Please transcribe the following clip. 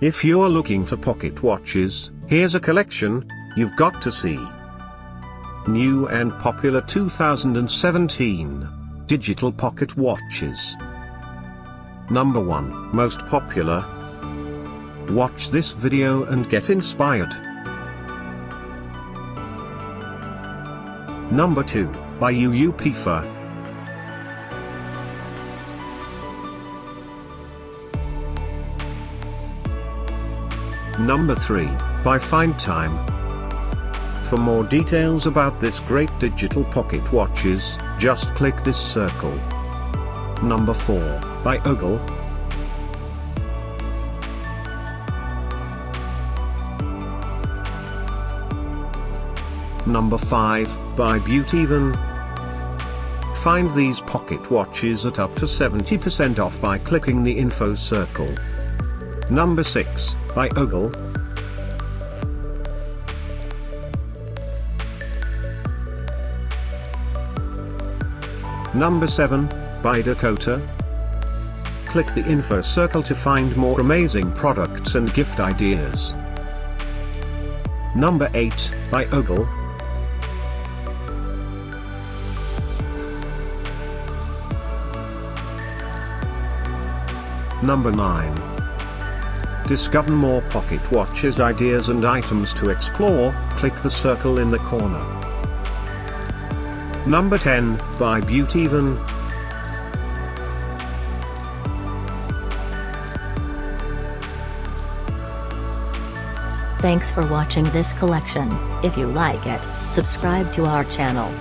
If you're looking for pocket watches, here's a collection you've got to see. New and popular 2017 digital pocket watches. Number 1, most popular. Watch this video and get inspired. Number 2, by YouYouPifa. Number 3, by findtime. For more details about this great digital pocket watches, just click this circle. Number 4, by Ogle. Number 5, by Beautyvan. Find these pocket watches at up to 70% off by clicking the info circle. Number 6, by Ogle. Number 7, by Dakota. Click the info circle to find more amazing products and gift ideas. Number 8, by Ogle. Number 9. Discover more pocket watches ideas and items to explore, click the circle in the corner. Number 10, by Beautyvan. Thanks for watching this collection. If you like it, subscribe to our channel.